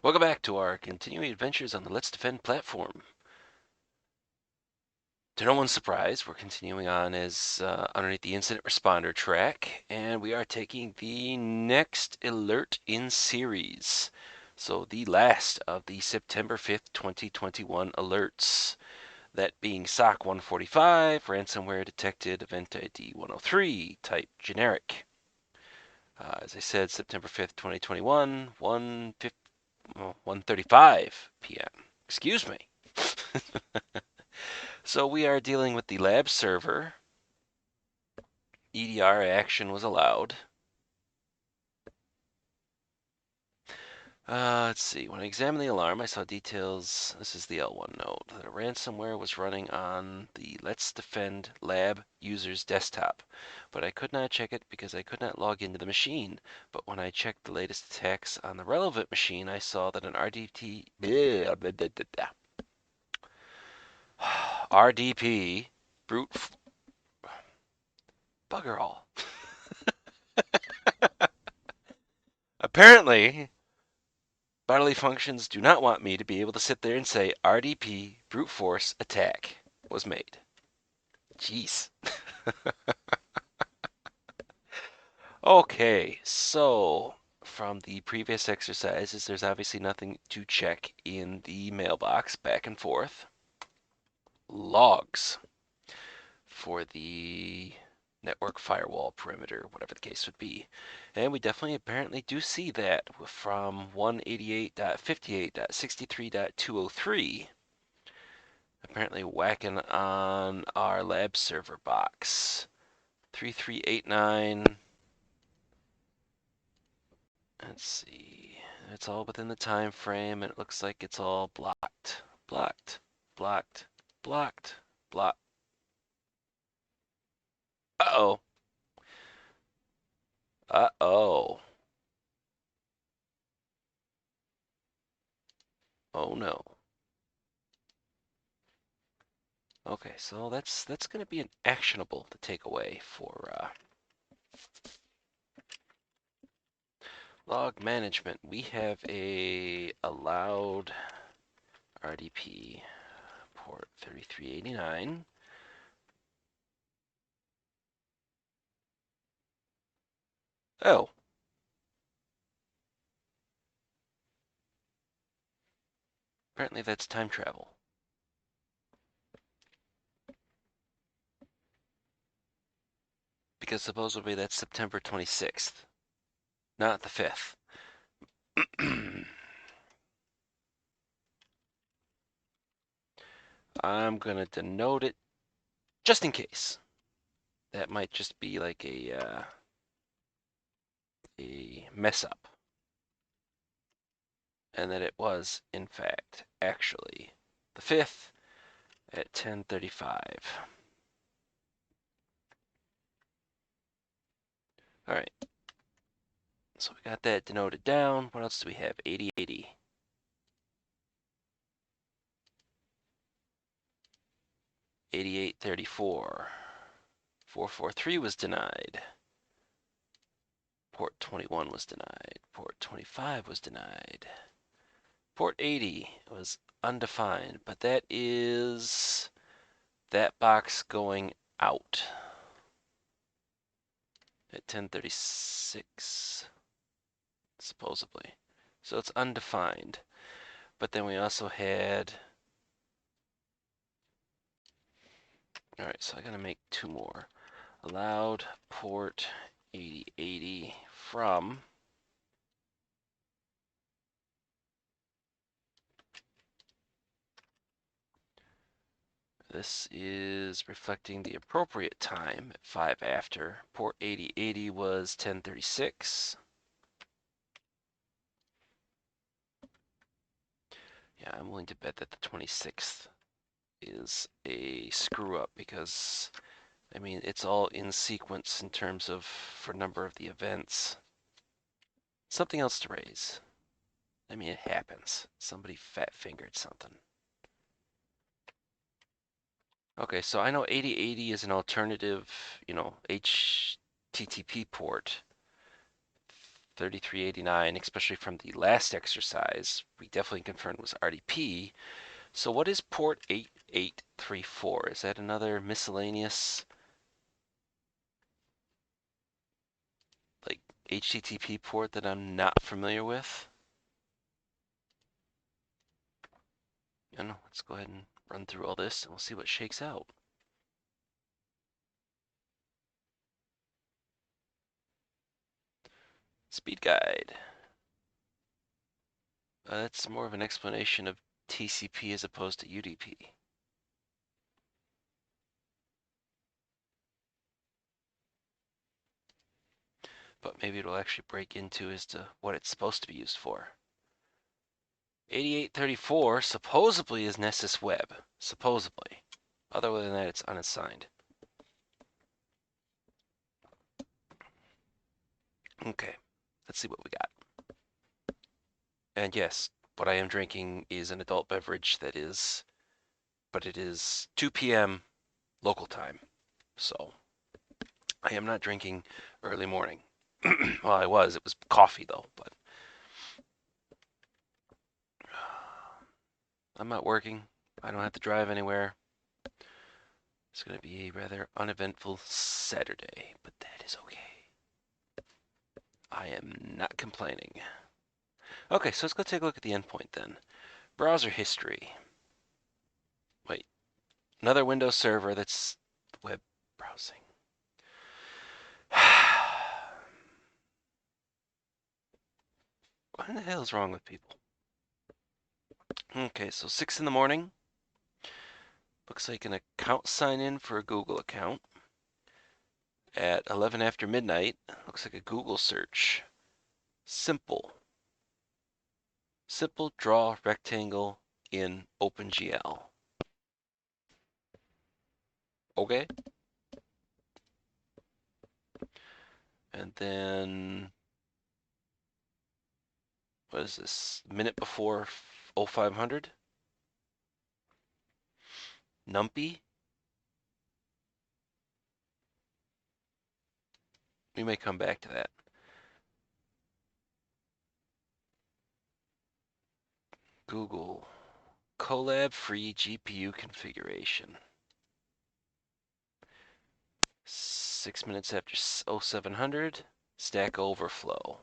Welcome back to our continuing adventures on the Let's Defend platform. To no one's surprise, we're continuing on as underneath the incident responder track, and we are taking the next alert in series. So the last of the September 5th, 2021 alerts. That being SOC 145, ransomware detected, event ID 103, type generic. As I said, September 5th, 2021, 1:35 p.m. Excuse me. So we are dealing with the lab server. EDR action was allowed. Let's see. When I examined the alarm, I saw details. This is the L1 note that a ransomware was running on the Let's Defend lab user's desktop, but I could not check it because I could not log into the machine. But when I checked the latest attacks on the relevant machine, I saw that an RDP brute bugger all. Apparently, bodily functions do not want me to be able to sit there and say RDP brute force attack was made. Jeez. Okay, so from the previous exercises, there's obviously nothing to check in the mailbox back and forth. Logs for the network firewall perimeter, whatever the case would be. And we definitely apparently do see that from 188.58.63.203. Apparently whacking on our lab server box. 3389. Let's see. It's all within the time frame, and it looks like it's all blocked. Blocked. Blocked. Blocked. Blocked. Uh-oh. Uh-oh. Oh no. Okay, so that's going to be an actionable to take away for log management. We have a allowed RDP port 3389. Oh. Apparently that's time travel. Because supposedly that's September 26th, not the 5th. I'm going to denote it just in case. That might just be like a mess up. And that it was, in fact, actually the 5th at 10:35. All right. So we got that denoted down. What else do we have? 8080. 8834. 443 was denied. Port 21 was denied. Port 25 was denied. Port 80 was undefined, but that is that box going out at 10:36, supposedly. So it's undefined. But then we also had, all right, so I gotta make two more. Allowed port 8080 from this is reflecting the appropriate time at 5 after. Port 8080 was 10:36. Yeah, I'm willing to bet that the 26th is a screw up because, I mean, it's all in sequence in terms of for number of the events. Something else to raise. I mean, it happens. Somebody fat fingered something. Okay, so I know 8080 is an alternative, HTTP port. 3389, especially from the last exercise, we definitely confirmed was RDP. So what is port 8834? Is that another miscellaneous like HTTP port that I'm not familiar with? I know, let's go ahead and run through all this and we'll see what shakes out. Speed guide. That's more of an explanation of TCP as opposed to UDP. But maybe it'll actually break into as to what it's supposed to be used for. 8834 supposedly is Nessus Web. Supposedly. Other than that, it's unassigned. Okay, let's see what we got. And yes, what I am drinking is an adult beverage that is, but it is 2 p.m. local time. So I am not drinking early morning. Well, it was coffee though, but I'm not working. I don't have to drive anywhere. It's going to be a rather uneventful Saturday, but that is okay. I am not complaining. Okay, so let's go take a look at the endpoint then. Browser history. Wait, another Windows server that's web browsing. What in the hell is wrong with people? Okay, so 6 in the morning. Looks like an account sign in for a Google account. At 11 after midnight, looks like a Google search. Simple. Simple draw rectangle in OpenGL. Okay. And then, what is this? Minute before 0500? Numpy? We may come back to that. Google. Colab free GPU configuration. 6 minutes after 0700. Stack Overflow.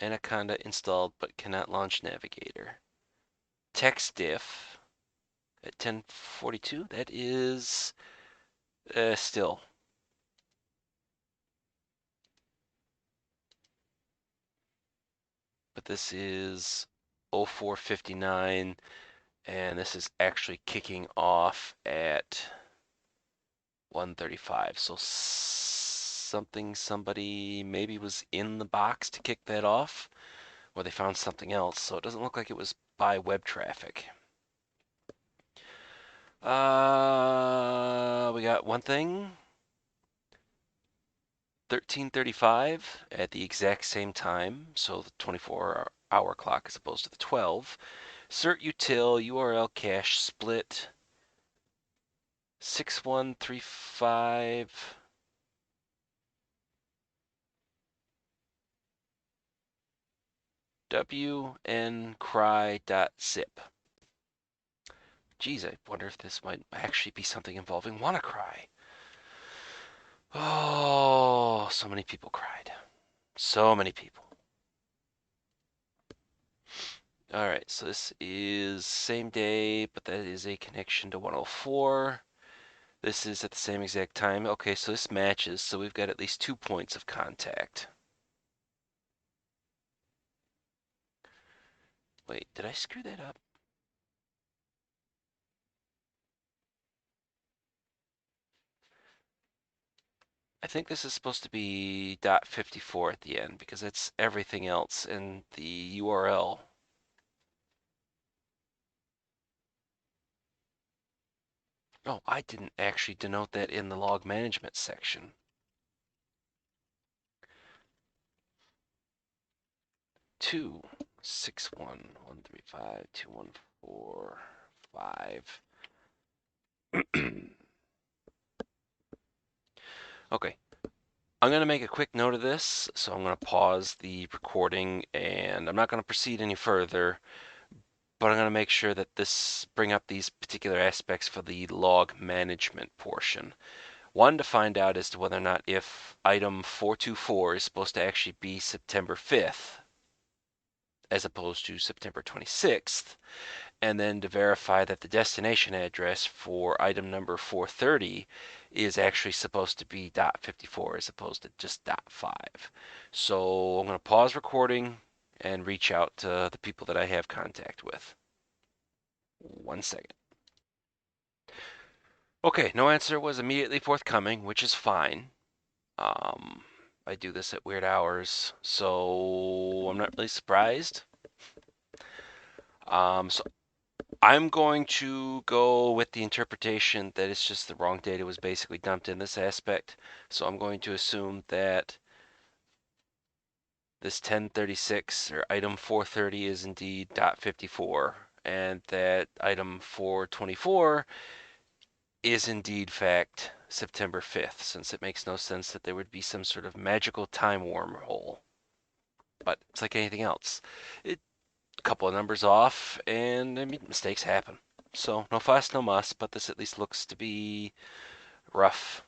Anaconda installed but cannot launch Navigator. TextDiff at 1042. That is still. But this is 0459 and this is actually kicking off at 135. So somebody maybe was in the box to kick that off, or they found something else. So it doesn't look like it was by web traffic. We got one thing. 1335 at the exact same time, so the 24-hour clock as opposed to the 12. Cert util URL cache split 6135 wncry.zip. Geez, I wonder if this might actually be something involving WannaCry. Oh, so many people cried. So many people. All right, so this is same day, but that is a connection to 104. This is at the same exact time. Okay, so this matches, so we've got at least 2 points of contact. Wait, did I screw that up? I think this is supposed to be .54 at the end because it's everything else in the URL. Oh, I didn't actually denote that in the log management section. Two, 611352145. Okay. I'm going to make a quick note of this, so I'm going to pause the recording, and I'm not going to proceed any further, but I'm going to make sure that bring up these particular aspects for the log management portion. One, to find out as to whether or not if item 424 is supposed to actually be September 5th as opposed to September 26th, and then to verify that the destination address for item number 430 is actually supposed to be .54 as opposed to just .5. So I'm going to pause recording and reach out to the people that I have contact with. 1 second. Okay, no answer was immediately forthcoming, which is fine. I do this at weird hours, so I'm not really surprised. So I'm going to go with the interpretation that it's just the wrong data was basically dumped in this aspect. So I'm going to assume that this 1036 or item 430 is indeed .54, and that item 424 is indeed fact September 5th, since it makes no sense that there would be some sort of magical time wormhole. But it's like anything else. A couple of numbers off, and I mean, mistakes happen. So no fuss, no muss, but this at least looks to be rough,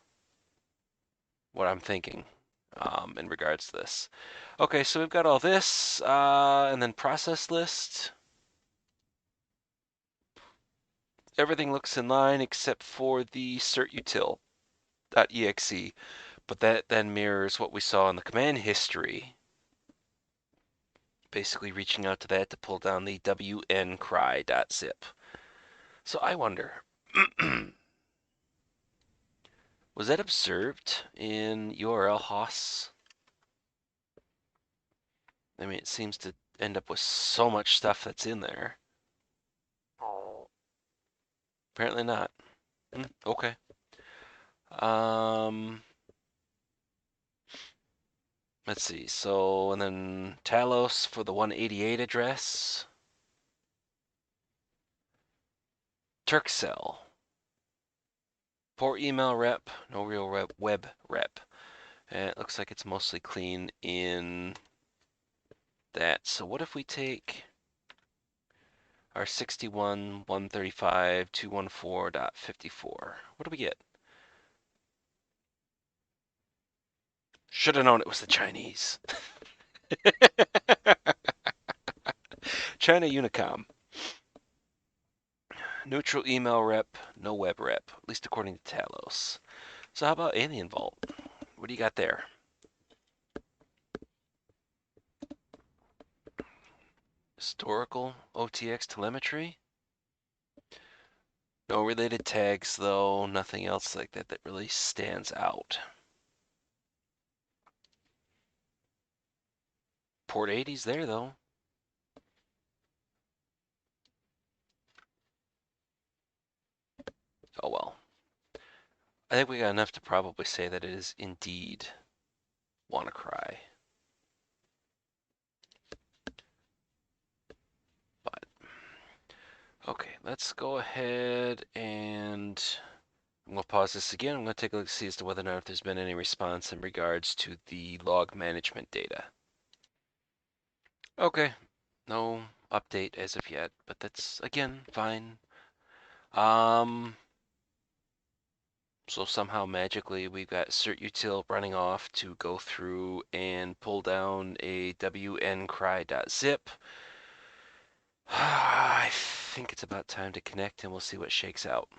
what I'm thinking in regards to this. Okay, so we've got all this, and then process list. Everything looks in line except for the certutil.exe, but that then mirrors what we saw in the command history. Basically reaching out to that to pull down the wncry.zip. So I wonder, was that observed in URL hosts? I mean, it seems to end up with so much stuff that's in there. Apparently not. Okay. Um, let's see. So, and then Talos for the 188 address. Turkcell. Poor email rep, no real web rep. And it looks like it's mostly clean in that. So what if we take our 61, 135, 214.54? What do we get? Should have known it was the Chinese. China Unicom. Neutral email rep, no web rep, at least according to Talos. So how about Alien Vault? What do you got there? Historical OTX telemetry? No related tags though, nothing else like that that really stands out. Port 80's there though. Oh well. I think we got enough to probably say that it is indeed WannaCry. But okay, let's go ahead and I'm going to pause this again. I'm going to take a look to see as to whether or not there's been any response in regards to the log management data. Okay, no update as of yet, but that's again fine. So somehow magically we've got certutil running off to go through and pull down a wncry.zip. I think it's about time to connect and we'll see what shakes out.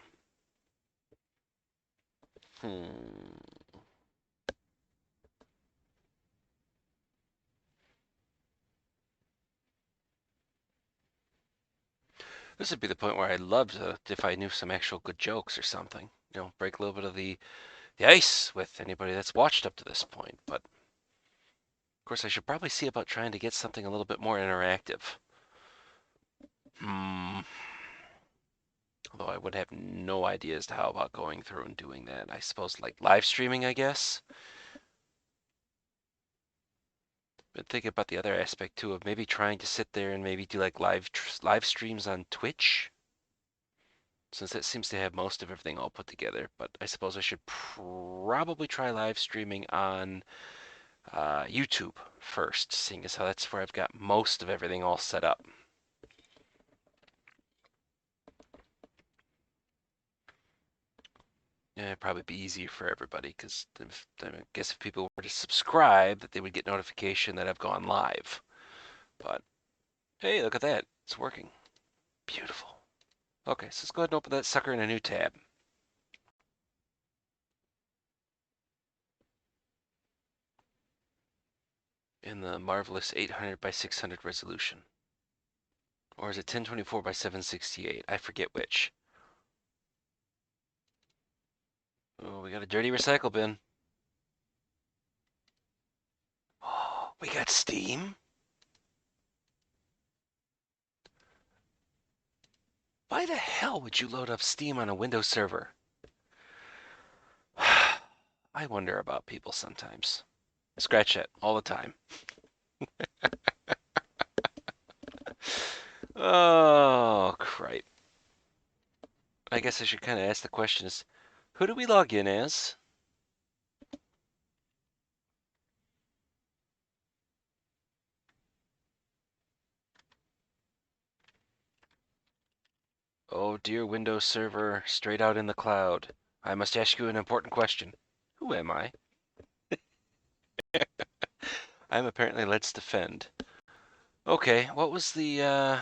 This would be the point where I'd love to, if I knew some actual good jokes or something. You know, break a little bit of the ice with anybody that's watched up to this point. But of course, I should probably see about trying to get something a little bit more interactive. Although I would have no idea as to how about going through and doing that. I suppose like live streaming, I guess. But thinking about the other aspect too of maybe trying to sit there and maybe do like live streams on Twitch. since it seems to have most of everything all put together. But I suppose I should probably try live streaming on YouTube first, seeing as how that's where I've got most of everything all set up. Yeah, it'd probably be easier for everybody because I guess if people were to subscribe, that they would get notification that I've gone live. But hey, look at that. It's working. Beautiful. Okay, so let's go ahead and open that sucker in a new tab. In the marvelous 800 by 600 resolution. Or is it 1024 by 768? I forget which. Oh, we got a dirty recycle bin. Oh, we got Steam? Why the hell would you load up Steam on a Windows server? I wonder about people sometimes. Scratch it all the time. Oh, cripe. I guess I should kind of ask the question is, who do we log in as? Oh dear Windows Server, straight out in the cloud. I must ask you an important question. Who am I? I'm apparently Let's Defend. Okay, what was the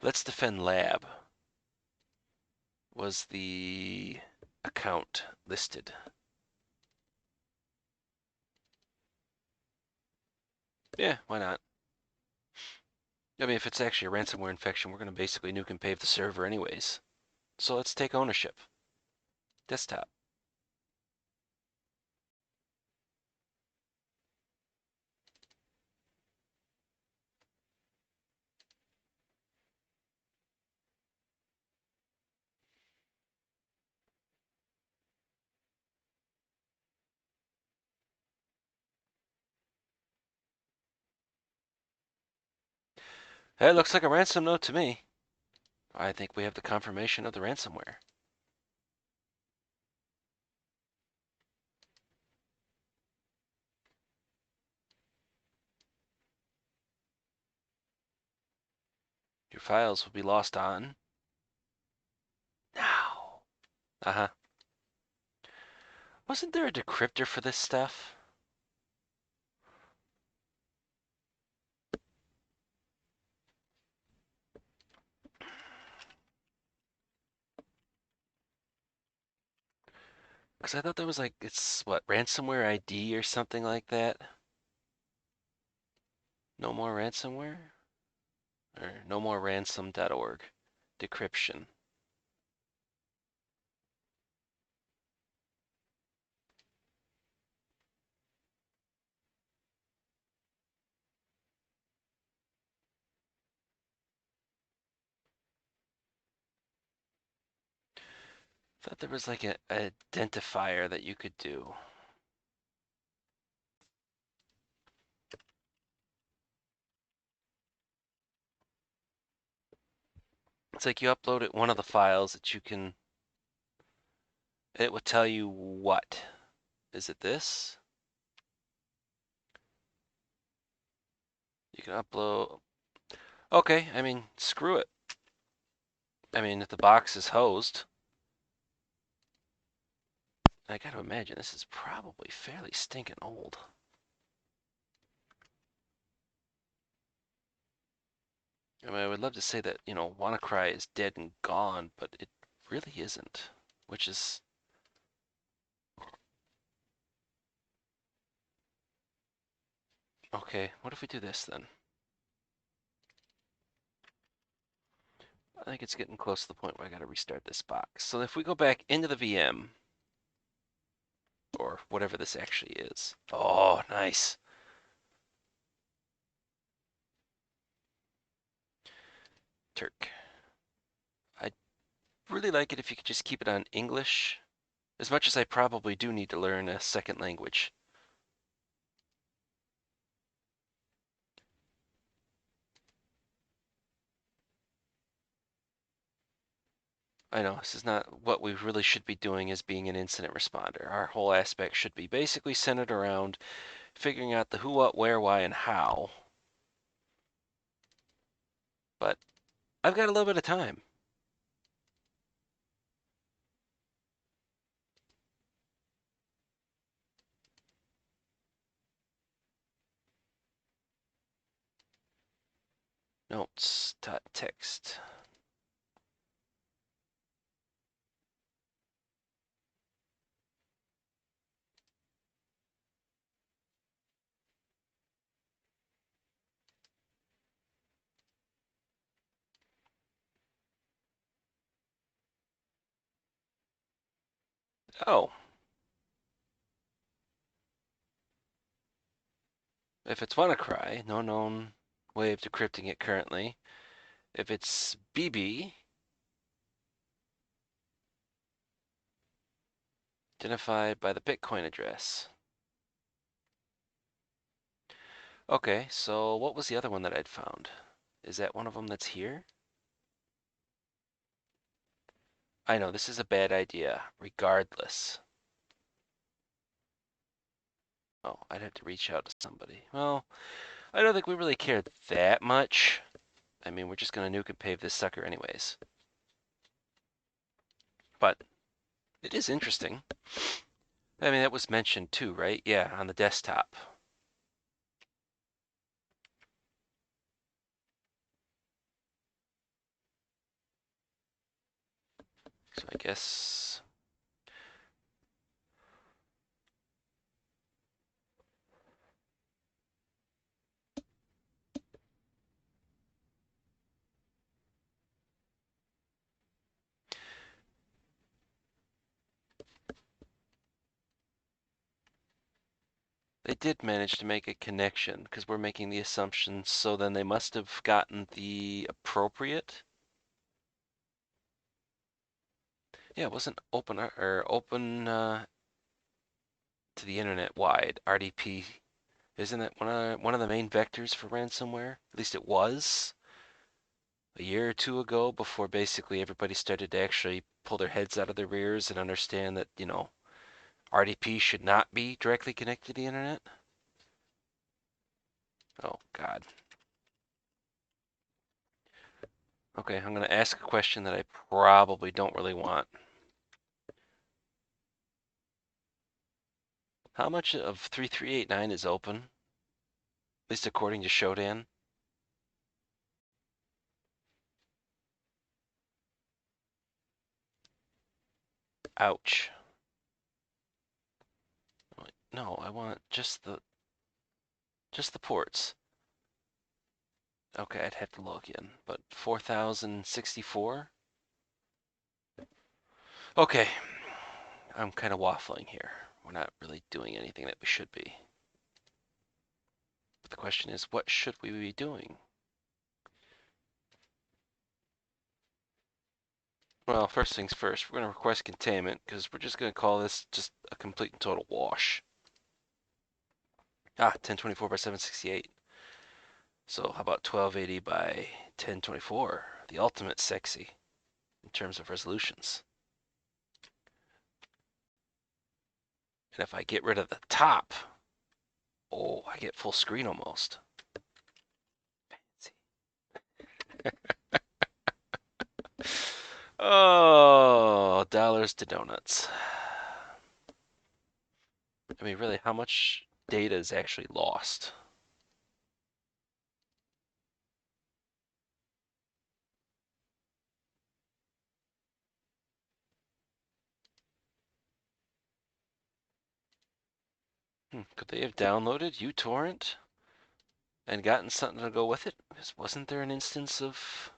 Let's Defend Lab? Was the account listed? Yeah, why not? I mean, if it's actually a ransomware infection, we're going to basically nuke and pave the server anyways. So let's take ownership. Desktop. It looks like a ransom note to me. I think we have the confirmation of the ransomware. Your files will be lost on now. Uh-huh. Wasn't there a decryptor for this stuff? Because I thought there was like, it's what, ransomware ID or something like that? No more ransomware? Or no more ransom.org. Decryption. Thought there was like an identifier that you could do. It's like you upload it one of the files that you can, it will tell you what. Is it this? You can upload, okay, I mean, screw it. I mean, if the box is hosed, I gotta imagine this is probably fairly stinking old. I mean, I would love to say that, WannaCry is dead and gone, but it really isn't, which is, okay, what if we do this then? I think it's getting close to the point where I gotta restart this box. So if we go back into the VM, or whatever this actually is. Oh, nice. Turk. I'd really like it if you could just keep it on English, as much as I probably do need to learn a second language. I know this is not what we really should be doing as being an incident responder. Our whole aspect should be basically centered around figuring out the who, what, where, why, and how. But I've got a little bit of time. Notes, dot text. Oh, if it's WannaCry, no known way of decrypting it currently. If it's BB, identified by the Bitcoin address. Okay, so what was the other one that I'd found? Is that one of them that's here? I know this is a bad idea, regardless. Oh, I'd have to reach out to somebody. Well, I don't think we really care that much. I mean, we're just gonna nuke and pave this sucker anyways. But it is interesting. I mean, that was mentioned too, right? Yeah, on the desktop. So I guess they did manage to make a connection because we're making the assumption. So then they must have gotten the appropriate. Yeah, it wasn't open or open to the internet wide. RDP, isn't that one of the main vectors for ransomware? At least it was a year or two ago before basically everybody started to actually pull their heads out of their rears and understand that, RDP should not be directly connected to the internet. Oh, God. Okay, I'm going to ask a question that I probably don't really want. How much of 3389 is open? At least according to Shodan. Ouch. No, I want just the ports. Okay, I'd have to log in, but 4064? Okay, I'm kind of waffling here. We're not really doing anything that we should be. But the question is, what should we be doing? Well, first things first, we're going to request containment because we're just going to call this just a complete and total wash. 1024 by 768. So how about 1280 by 1024? The ultimate sexy in terms of resolutions. And if I get rid of the top, oh, I get full screen almost. Oh, dollars to donuts. I mean, really, how much data is actually lost? Could they have downloaded uTorrent and gotten something to go with it? Because wasn't there an instance of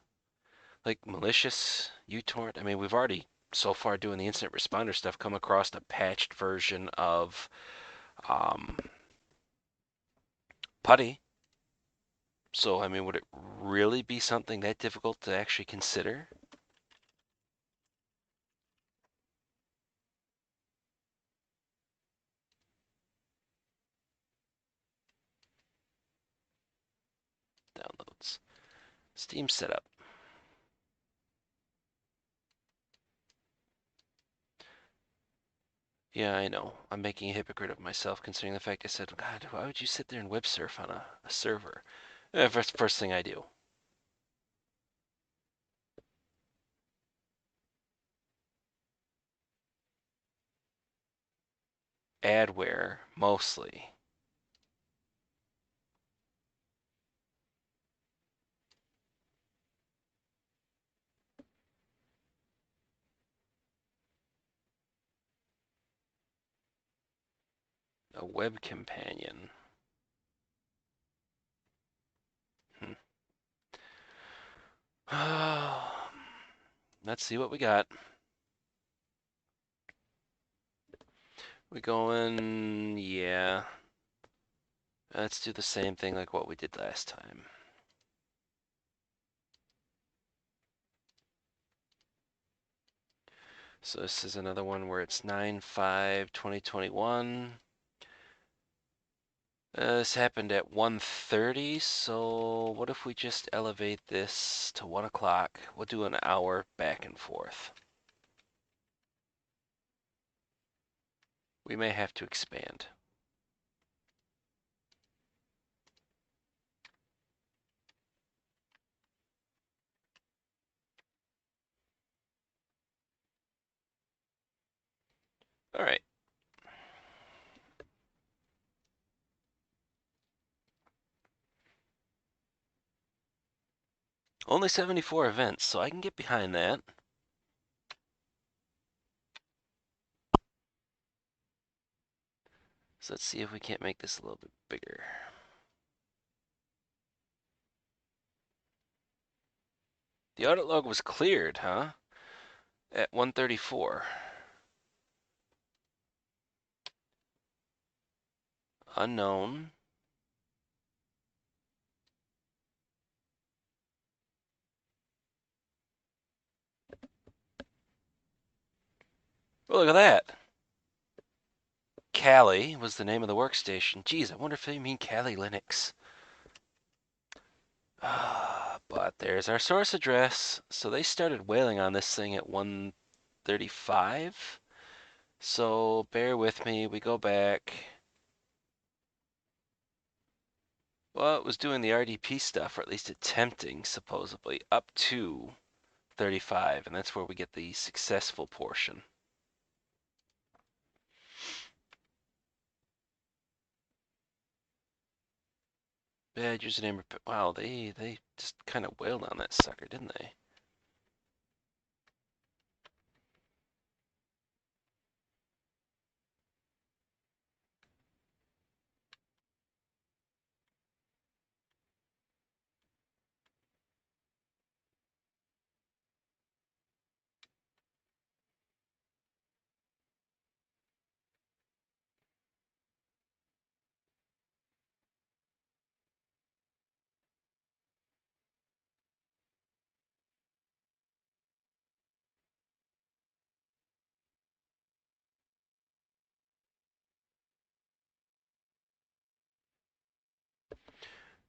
like malicious uTorrent? I mean, we've already so far doing the incident responder stuff come across a patched version of um, PuTTY. So, I mean, would it really be something that difficult to actually consider? Downloads. Steam setup. Yeah, I know. I'm making a hypocrite of myself considering the fact I said, God, why would you sit there and web surf on a server? First thing I do. Adware, mostly. A web companion. Let's see what we got. We going, yeah. Let's do the same thing like what we did last time. So this is another one where it's 9/5/2021. This happened at 1:30, so what if we just elevate this to 1 o'clock? We'll do an hour back and forth. We may have to expand. All right. Only 74 events, so I can get behind that. So let's see if we can't make this a little bit bigger. The audit log was cleared, huh? At 1:34. Unknown. Oh, look at that. Kali was the name of the workstation. Geez, I wonder if they mean Kali Linux. But there's our source address. So they started whaling on this thing at 1:35. So bear with me. We go back. Well, it was doing the RDP stuff, or at least attempting, supposedly, up to 35, and that's where we get the successful portion. Bad username. Wow, they just kind of wailed on that sucker, didn't they?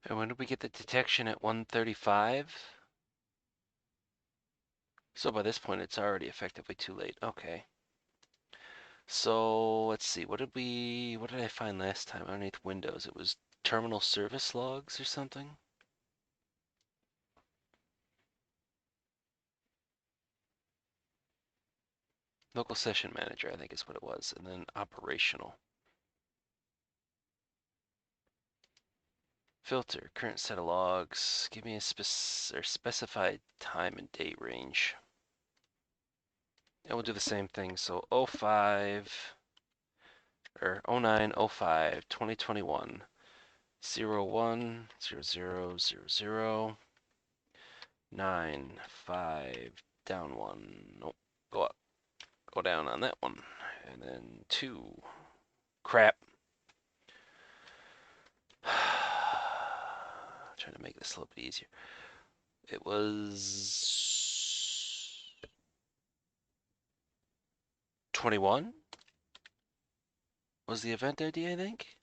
And when did we get the detection at 1:35? So by this point, it's already effectively too late. Okay. So let's see. What did I find last time underneath Windows? It was terminal service logs or something. Local session manager, I think is what it was, and then operational. Filter, current set of logs. Give me a specified time and date range. And we'll do the same thing. So 05 or 09, 05, 2021, 01, 00, 00, 9, 5, down 1. Nope, go up. Go down on that one. And then 2. Crap. Trying to make this a little bit easier. It was 21 was the event ID, I think.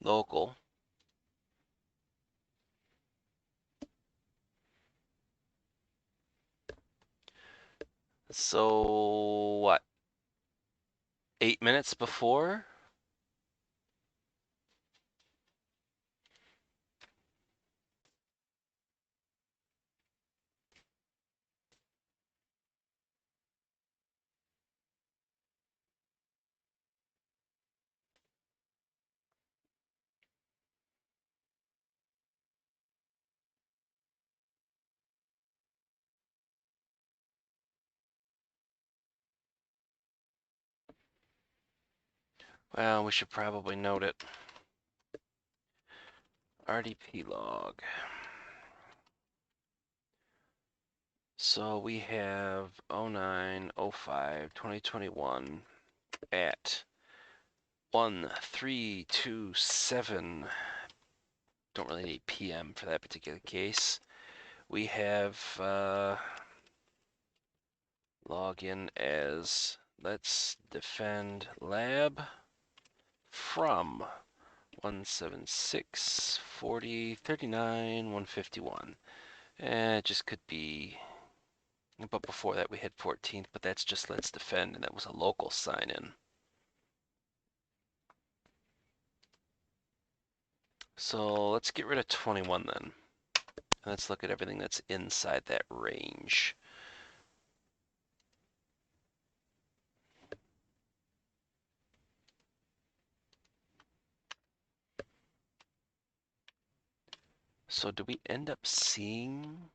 Local. So what? 8 minutes before? Well, we should probably note it. RDP log. So we have 09/05/2021 at 1327. Don't really need PM for that particular case. We have login as let's defend lab from 176/40/39/151. It just could be, but before that we had 14th, but that's just let's defend, and that was a local sign in. So let's get rid of 21 then. And let's look at everything that's inside that range. So do we end up seeing?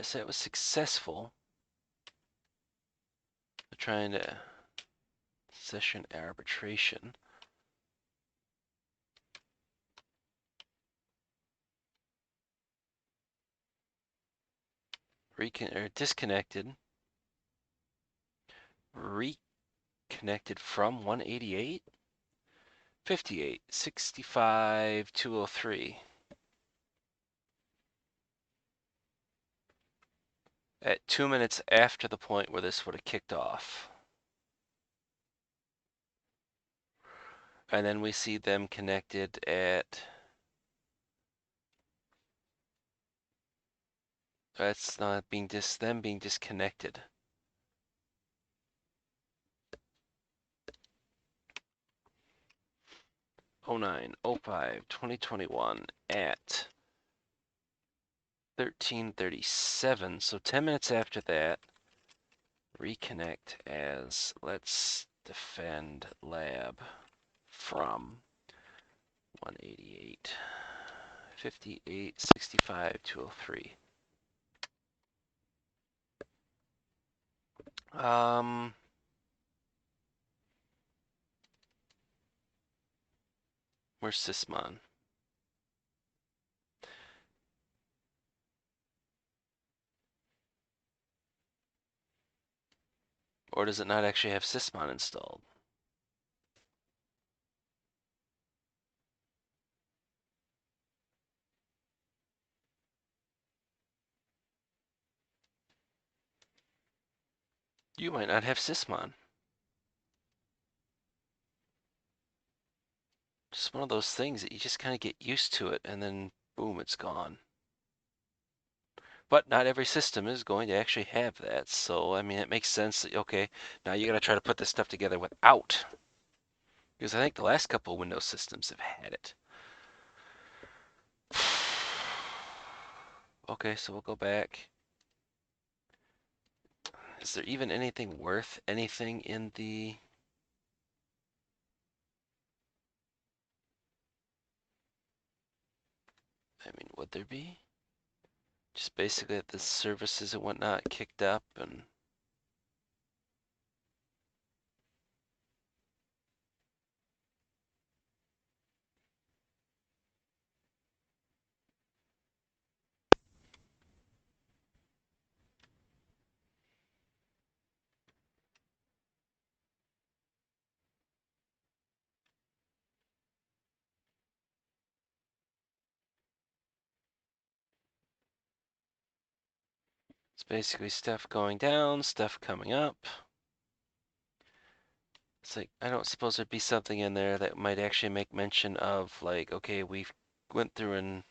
So it was successful. We're trying to session arbitration. Disconnected. Reconnected from 188. 58, 65, 203. At 2 minutes after the point where this would have kicked off. And then we see them connected at, that's not being them being disconnected. (09/05/2021) at 1337. So 10 minutes after that, reconnect as let's defend lab from 188, 58, 65, 203. Where's Sysmon? Or does it not actually have Sysmon installed? You might not have Sysmon. Just one of those things that you just kind of get used to it and then boom, it's gone. But not every system is going to actually have that. So, I mean, it makes sense that, okay, now you got to try to put this stuff together without. Because I think the last couple of Windows systems have had it. Okay, so we'll go back. Is there even anything worth anything in the... I mean, would there be? Just basically that the services and whatnot kicked up and... It's basically stuff going down, stuff coming up. It's like, I don't suppose there'd be something in there that might actually make mention of like, okay, we went through and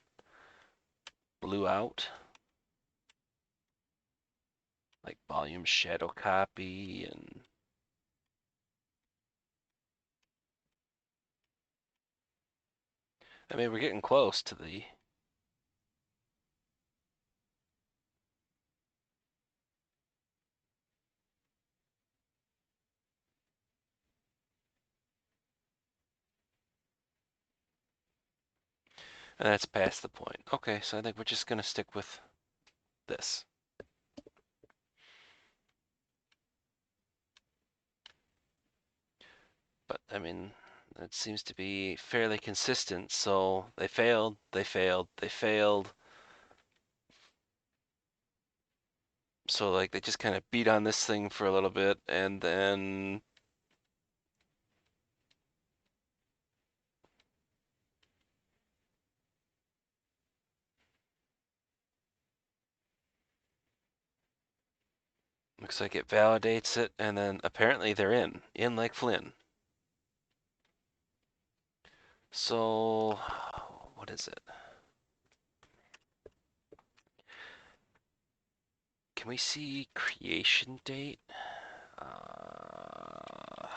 blew out. like volume shadow copy and I mean we're getting close to the and that's past the point. Okay, so I think we're just gonna stick with this. But I mean, it seems to be fairly consistent. So they failed, they failed, they failed. So like they just kind of beat on this thing for a little bit and then looks like it validates it and then apparently they're in like Flynn. So what is it? Can we see creation date? Uh,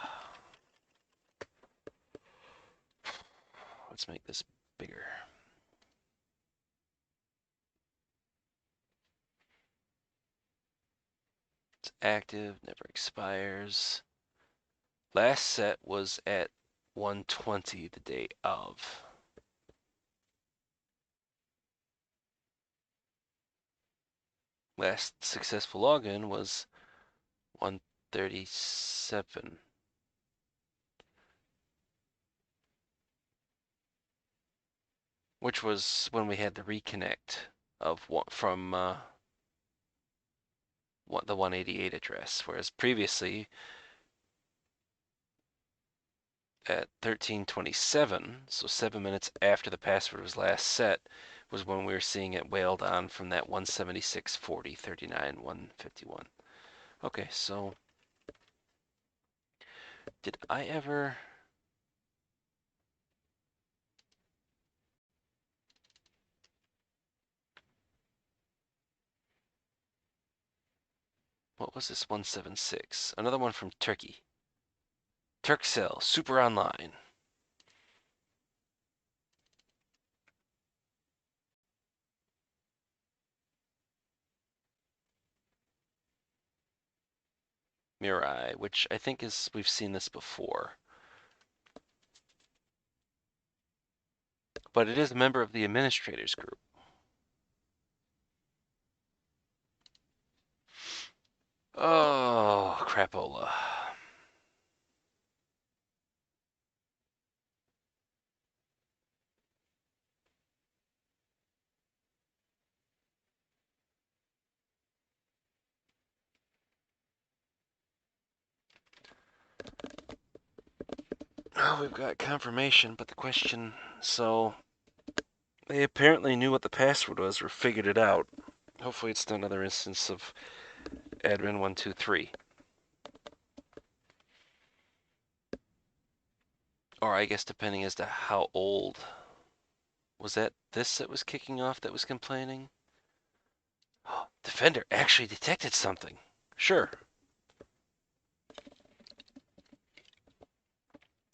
let's make this bigger. It's active, never expires. Last set was at 120 the day of. Last successful login was 137. Which was when we had the reconnect of from the 188 address, whereas previously at 1327, so 7 minutes after the password was last set, was when we were seeing it wailed on from that 176.40, 39, 151. Okay, so did I ever? What was this 176? Another one from Turkey. Turkcell, super online. Mirai, which I think is we've seen this before. But it is a member of the administrators group. Oh, crapola. Oh, we've got confirmation, but the question, so they apparently knew what the password was or figured it out. Hopefully it's another instance of admin123. Or I guess depending as to how old. Was that this that was kicking off that was complaining? Oh, Defender actually detected something. Sure.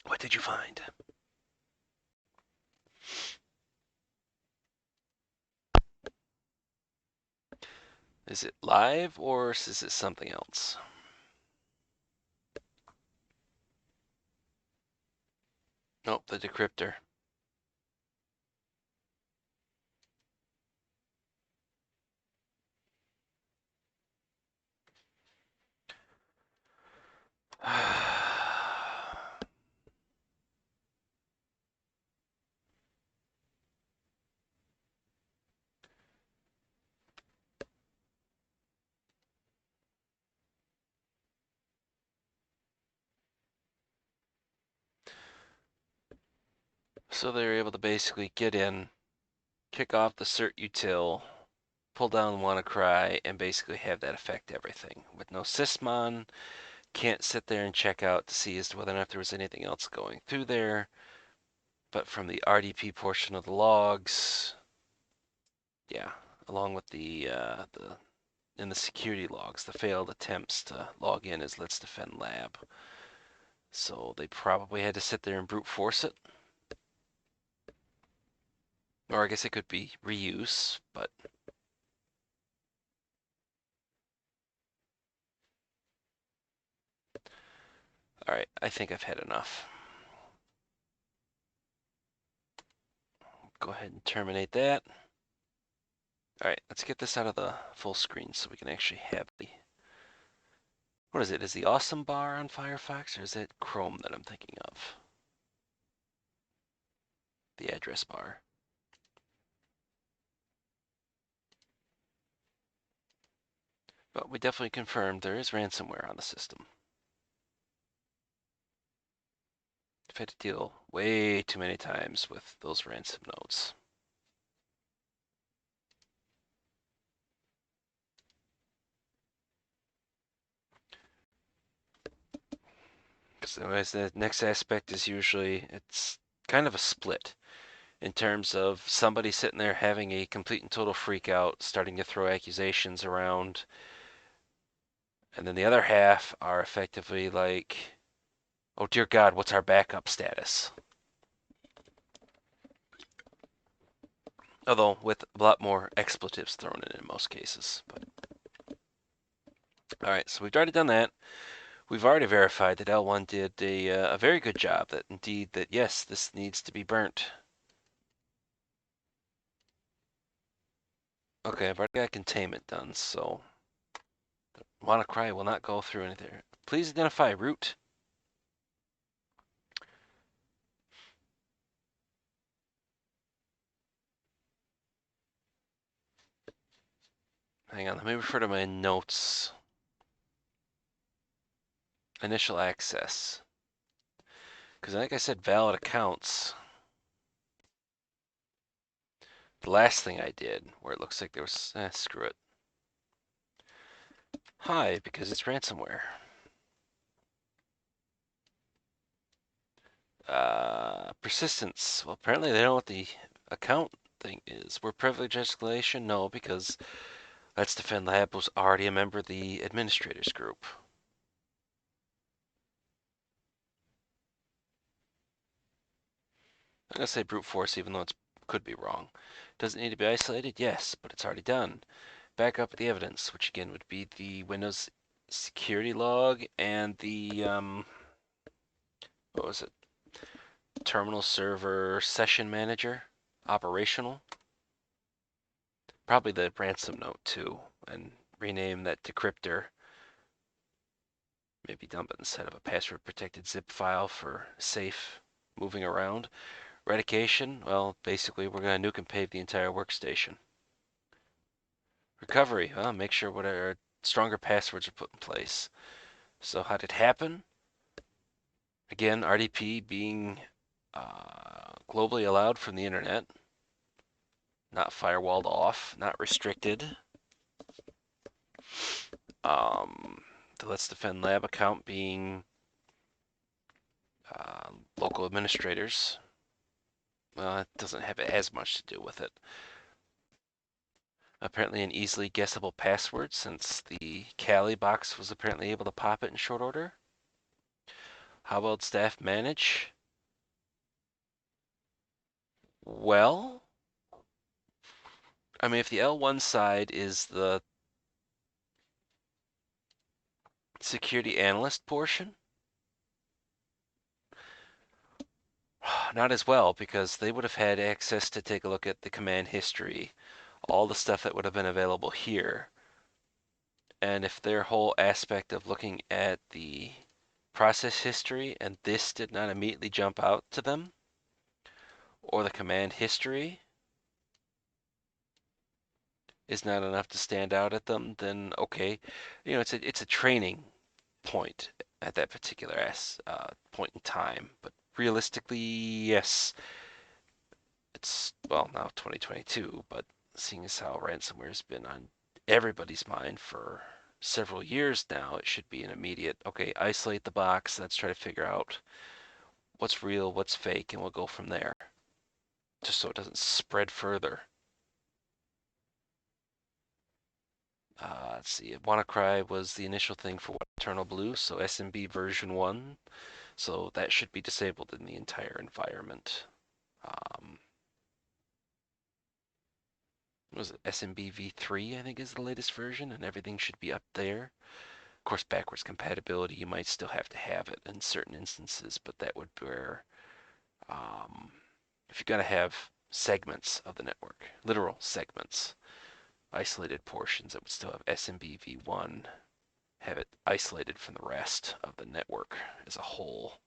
What did you find? Is it live or is it something else? Nope, the decryptor. So they were able to basically get in, kick off the cert util, pull down WannaCry, and basically have that affect everything. With no sysmon, can't sit there and check out to see as to whether or not there was anything else going through there. But from the RDP portion of the logs, yeah, along with the in the security logs, the failed attempts to log in as Let's Defend Lab. So they probably had to sit there and brute force it. Or I guess it could be reuse, but all right, I think I've had enough. Go ahead and terminate that. All right, let's get this out of the full screen so we can actually have the, what is it? Is the awesome bar on Firefox, or is it Chrome that I'm thinking of? The address bar. But we definitely confirmed there is ransomware on the system. I've had to deal way too many times with those ransom notes. Because the next aspect is usually, it's kind of a split in terms of somebody sitting there having a complete and total freak out, starting to throw accusations around, and then the other half are effectively like, oh dear God, what's our backup status? Although with a lot more expletives thrown in most cases. But all right, so we've already done that. We've already verified that L1 did a very good job. That indeed, that yes, this needs to be burnt. Okay, I've already got containment done, so WannaCry will not go through anything. Please identify root. Hang on, let me refer to my notes. Initial access. Because I think I said valid accounts. The last thing I did, where it looks like there was, screw it. Hi, because it's ransomware. Persistence. Well, apparently they know what the account thing is. Were privilege escalation? No, because Let's Defend Lab was already a member of the administrators group. I'm gonna say brute force, even though it could be wrong. Does it need to be isolated? Yes, but it's already done. Back up the evidence, which again would be the Windows security log and the what was it? Terminal server session manager, operational. Probably the ransom note too, and rename that decryptor. Maybe dump it instead of a password protected zip file for safe moving around. Redication, well, basically we're gonna nuke and pave the entire workstation. Recovery, well, make sure whatever stronger passwords are put in place. So how did it happen? Again, RDP being globally allowed from the internet, not firewalled off, not restricted. The Let's Defend Lab account being local administrators. Well, it doesn't have as much to do with it. Apparently an easily guessable password, since the Kali box was apparently able to pop it in short order. How about staff manage? Well, I mean, if the L1 side is the security analyst portion, not as well, because they would have had access to take a look at the command history, all the stuff that would have been available here. And if their whole aspect of looking at the process history and this did not immediately jump out to them, or the command history is not enough to stand out at them, then okay, it's a training point at that particular point in time. But realistically, yes, it's well now 2022, but seeing as how ransomware has been on everybody's mind for several years now, it should be an immediate, okay, isolate the box, let's try to figure out what's real, what's fake, and we'll go from there, just so it doesn't spread further. Let's see. WannaCry was the initial thing for Eternal Blue, so SMB version 1. So that should be disabled in the entire environment. Um, was it SMB v3, I think is the latest version, and everything should be up there. Of course, backwards compatibility, you might still have to have it in certain instances, but that would be where, if you're going to have segments of the network, literal segments, isolated portions that would still have SMB v1, have it isolated from the rest of the network as a whole.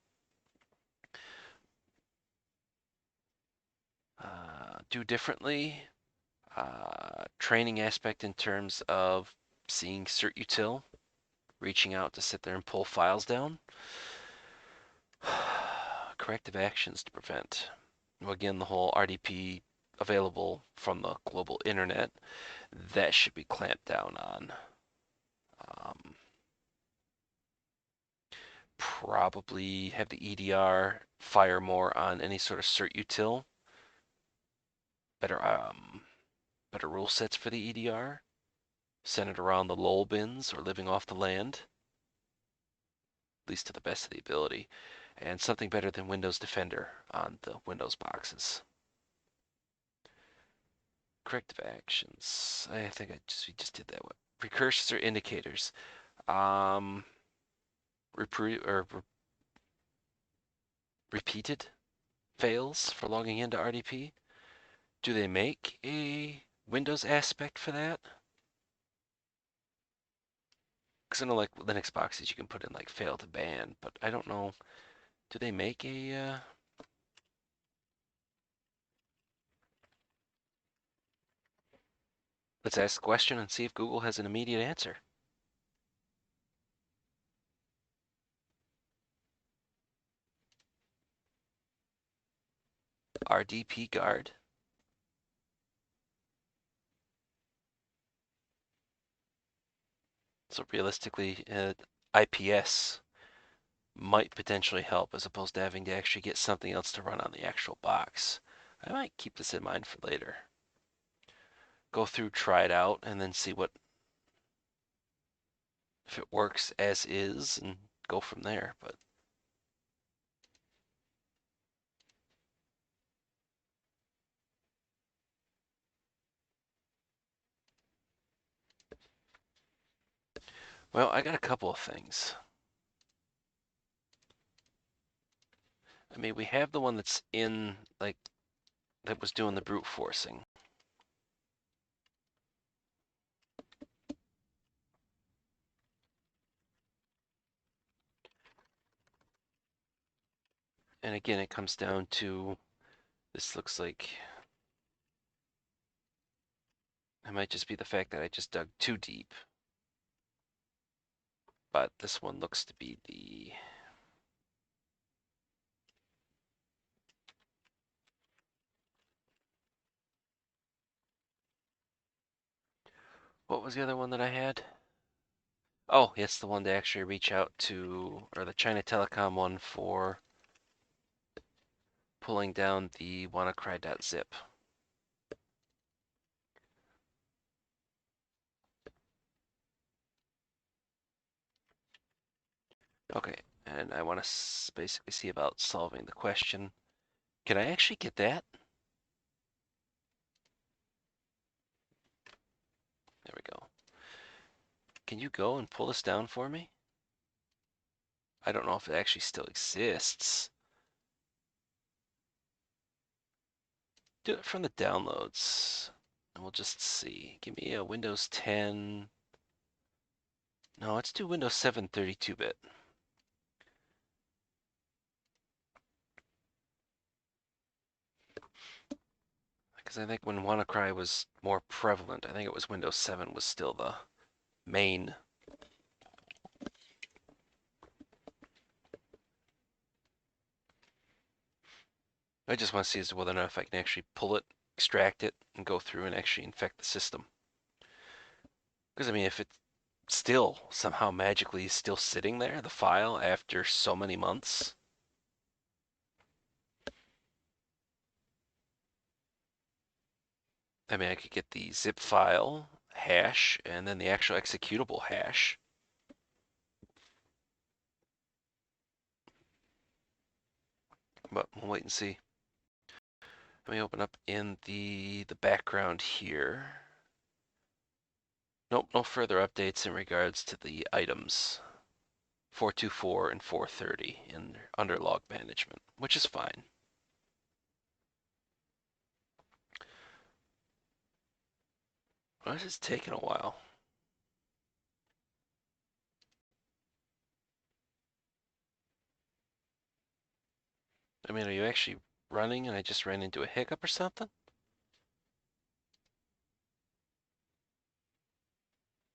Do differently. Training aspect in terms of seeing cert-util, reaching out to sit there and pull files down. Corrective actions to prevent. Well, again, the whole RDP available from the global internet, that should be clamped down on. Probably have the EDR fire more on any sort of cert-util. Better rule sets for the EDR. Centered around the lol bins or living off the land, at least to the best of the ability, and something better than Windows Defender on the Windows boxes. Corrective actions. I think we just did that one. Precursors or indicators. Um, repeated fails for logging into RDP. Do they make a Windows aspect for that? Because I know like Linux boxes you can put in like fail to ban, but I don't know. Do they make a Let's ask the question and see if Google has an immediate answer. RDP guard. So realistically, IPS might potentially help as opposed to having to actually get something else to run on the actual box. I might keep this in mind for later. Go through, try it out, and then see what if it works as is and go from there. But well, I got a couple of things. I mean, we have the one that's in like that was doing the brute forcing. And again, it comes down to this looks like it might just be the fact that I just dug too deep. But this one looks to be the what was the other one that I had? Oh, yes, the one to actually reach out to, or the China Telecom one for pulling down the WannaCry.zip. Okay, and I want to basically see about solving the question. Can I actually get that? There we go. Can you go and pull this down for me? I don't know if it actually still exists. Do it from the downloads. And we'll just see. Give me a Windows 10. No, let's do Windows 7 32-bit. Because I think when WannaCry was more prevalent, I think it was Windows 7 was still the main. I just want to see as to whether or not if I can actually pull it, extract it, and go through and actually infect the system. Because I mean, if it's still somehow magically still sitting there, the file after so many months. I mean, I could get the zip file, hash and then the actual executable hash. But we'll wait and see. Let me open up in the background here. Nope, no further updates in regards to the items 424 and 430 in under log management, which is fine. Why is this taking a while? I mean, are you actually running and I just ran into a hiccup or something?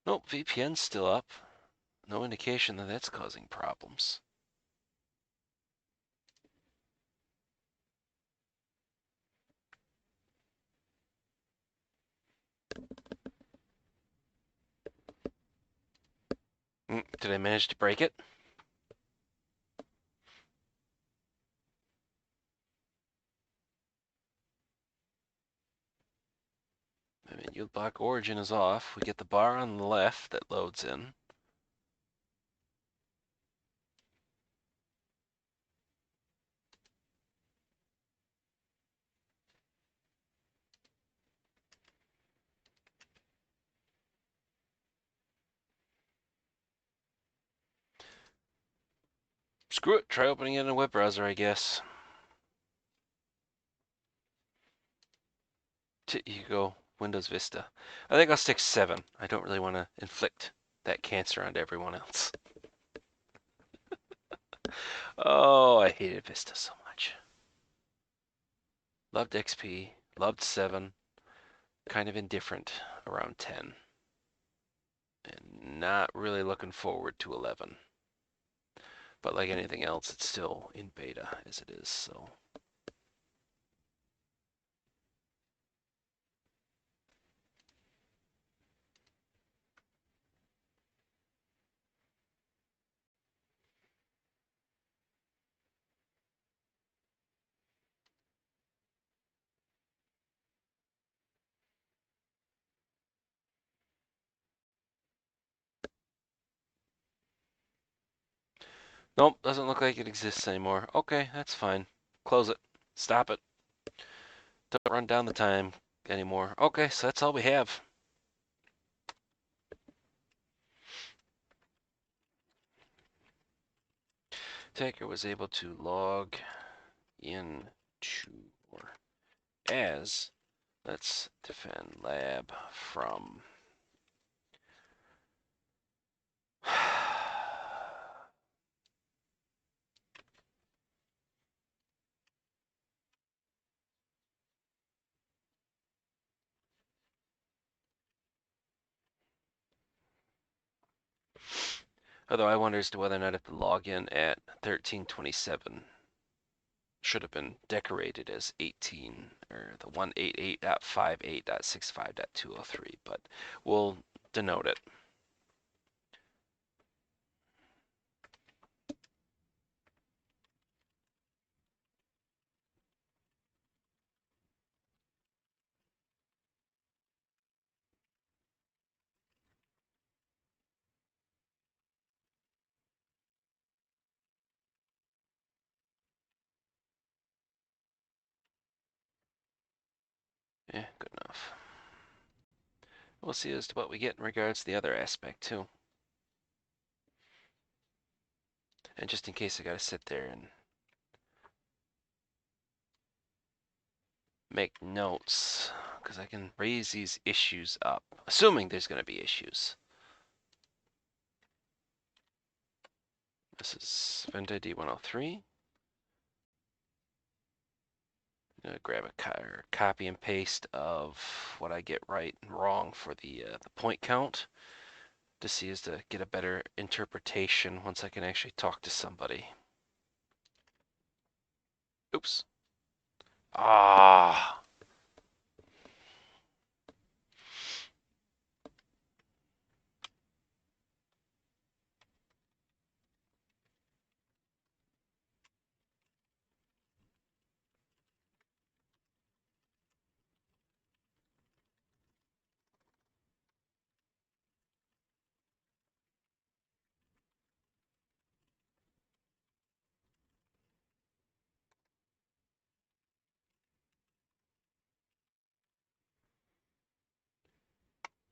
Nope, VPN's still up. No indication that that's causing problems. Did I manage to break it? I mean, uBlock origin is off. We get the bar on the left that loads in. Screw it, try opening it in a web browser, I guess. You go, Windows Vista. I think I'll stick 7. I don't really want to inflict that cancer onto everyone else. Oh, I hated Vista so much. Loved XP, loved 7, kind of indifferent around 10. And not really looking forward to 11. But like anything else, it's still in beta as it is, so. Nope, doesn't look like it exists anymore. Okay, that's fine. Close it. Stop it. Don't run down the time anymore. Okay, so that's all we have. Attacker was able to log in to or as let's defend lab from although I wonder as to whether or not if the login at 1327 should have been decorated as 18 or the 188.58.65.203, but we'll denote it. Yeah, good enough. We'll see as to what we get in regards to the other aspect too. And just in case I gotta sit there and make notes, because I can raise these issues up, assuming there's gonna be issues. This is Event ID 103. I'm gonna grab a copy and paste of what I get right and wrong for the point count to see as to get a better interpretation once I can actually talk to somebody. Oops. Ah.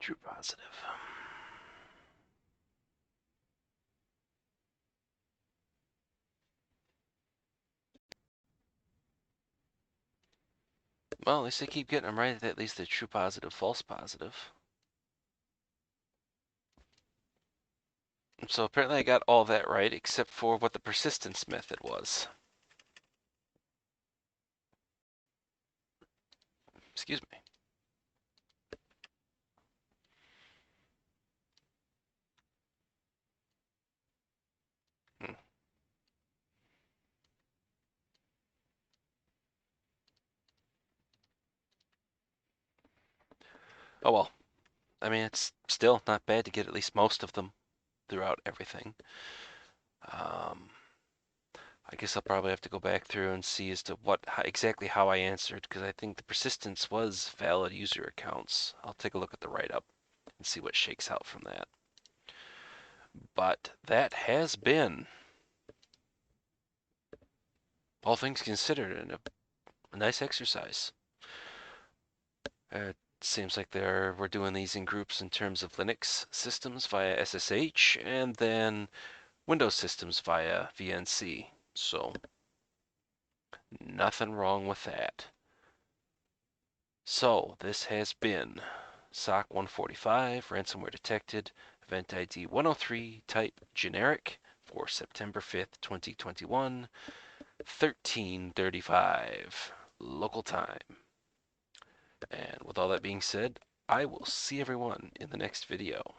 True positive. Well, at least they keep getting them right. At least the true positive, false positive. So apparently I got all that right except for what the persistence method was. Excuse me. Hmm. Oh well. I mean, it's still not bad to get at least most of them throughout everything. Um, I guess I'll probably have to go back through and see as to exactly how I answered, because I think the persistence was valid user accounts. I'll take a look at the write-up and see what shakes out from that. But that has been, all things considered, a nice exercise. It seems like we're doing these in groups in terms of Linux systems via SSH and then Windows systems via VNC. So nothing wrong with that. So this has been SOC 145, ransomware detected, event ID 103, type generic, for September 5th, 2021, 13:35 local time. And with all that being said, I will see everyone in the next video.